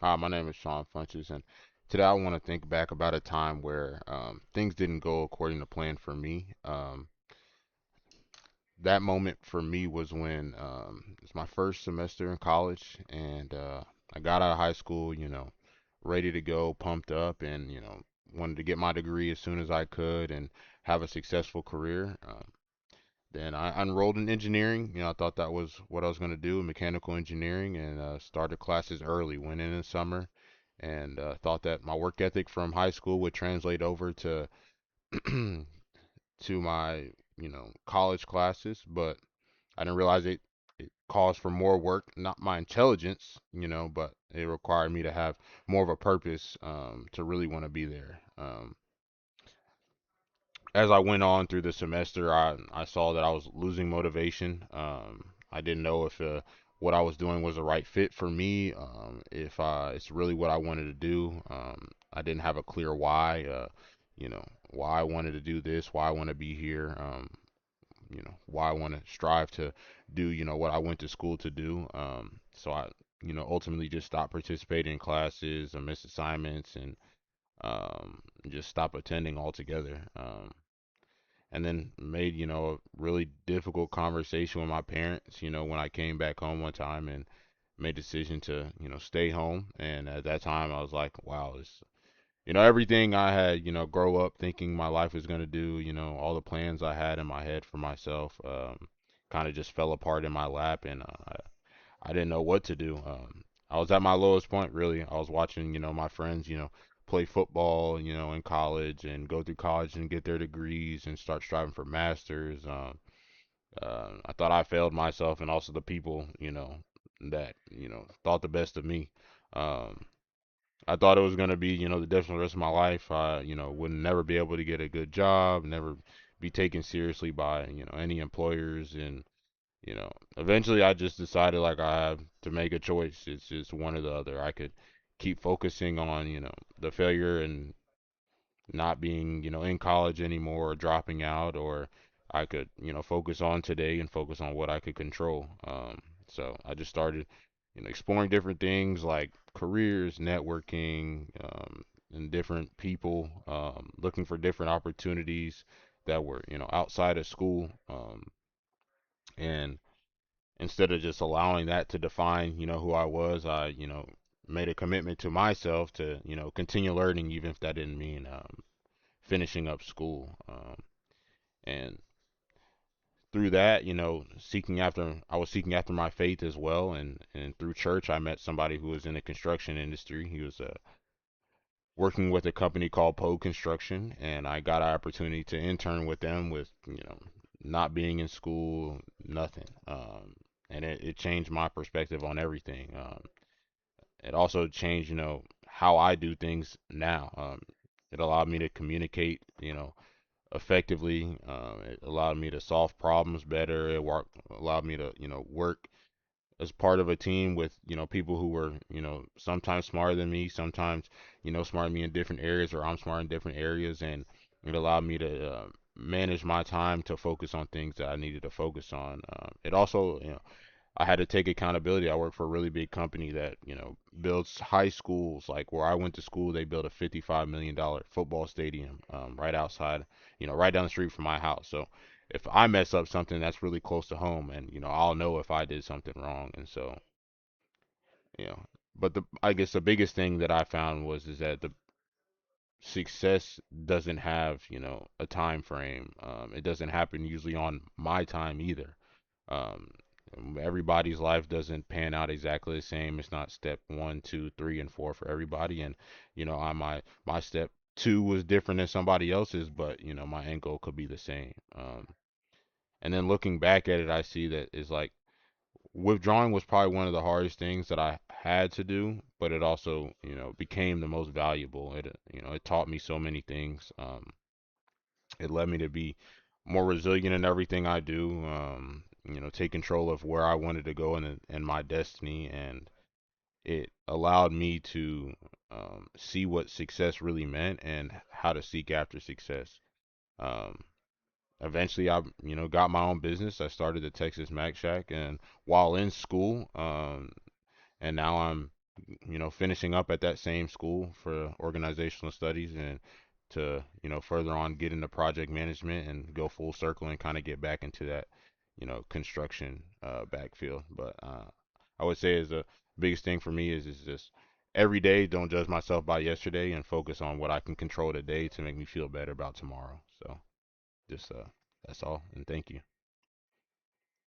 Hi, my name is Sean Funches, and today I want to think back about a time where things didn't go according to plan for me. That moment for me was when it's my first semester in college, and I got out of high school, ready to go, pumped up, and wanted to get my degree as soon as I could and have a successful career. Then I enrolled in engineering. I thought that was what I was going to do, mechanical engineering, and started classes early, went in the summer, and thought that my work ethic from high school would translate over to to my, college classes, but I didn't realize it calls for more work, not my intelligence, but it required me to have more of a purpose to really want to be there. As I went on through the semester, I saw that I was losing motivation. I didn't know if what I was doing was the right fit for me, if it's really what I wanted to do. I didn't have a clear why, why I wanted to do this, why I want to be here, why I want to strive to do, what I went to school to do. So I, ultimately just stopped participating in classes, I missed assignments, and just stopped attending altogether. And then made, a really difficult conversation with my parents, when I came back home one time and made a decision to, stay home. And at that time, I was like, wow, this, everything I had, grow up thinking my life was going to do, all the plans I had in my head for myself, kind of just fell apart in my lap. And I didn't know what to do. I was at my lowest point, really. I was watching, my friends, play football, in college and go through college and get their degrees and start striving for masters. I thought I failed myself and also the people, that, thought the best of me. Um, I thought it was going to be, the different rest of my life. I, would never be able to get a good job, never be taken seriously by, any employers. And eventually I just decided like I have to make a choice. It's just one or the other. I could keep focusing on, the failure and not being, in college anymore or dropping out, or I could, focus on today and focus on what I could control. So I just started, exploring different things like careers, networking, and different people, looking for different opportunities that were, outside of school. And instead of just allowing that to define, who I was, I, made a commitment to myself to, continue learning, even if that didn't mean finishing up school. And through that, I was seeking after my faith as well. And through church, I met somebody who was in the construction industry. He was working with a company called Poe Construction, and I got an opportunity to intern with them with, not being in school, nothing. And it changed my perspective on everything. It also changed, how I do things now. It allowed me to communicate, effectively. It allowed me to solve problems better. Allowed me to, work as part of a team with, people who were, sometimes smarter than me, sometimes, smarter than me in different areas, or I'm smart in different areas. And it allowed me to manage my time to focus on things that I needed to focus on. It also, I had to take accountability. I work for a really big company that, builds high schools. Like where I went to school, they built a $55 million football stadium right outside, right down the street from my house. So if I mess up something that's really close to home, and I'll know if I did something wrong. And so, you know, but I guess the biggest thing that I found was is that the success doesn't have, a time frame. It doesn't happen usually on my time either. Um, Everybody's life doesn't pan out exactly the same. It's not step one, two, three, and four for everybody. And my step two was different than somebody else's, but my end goal could be the same. And then looking back at it, I see that it's like withdrawing was probably one of the hardest things that I had to do, but it also became the most valuable. It taught me so many things. It led me to be more resilient in everything I do. Take control of where I wanted to go and my destiny, and it allowed me to see what success really meant and how to seek after success. Um, Eventually, I got my own business. I started the Texas Mac Shack, and while in school, and now I'm finishing up at that same school for organizational studies and to, further on get into project management and go full circle and kind of get back into that, construction backfield. But I would say is the biggest thing for me is just every day don't judge myself by yesterday and focus on what I can control today to make me feel better about tomorrow. So just that's all and thank you.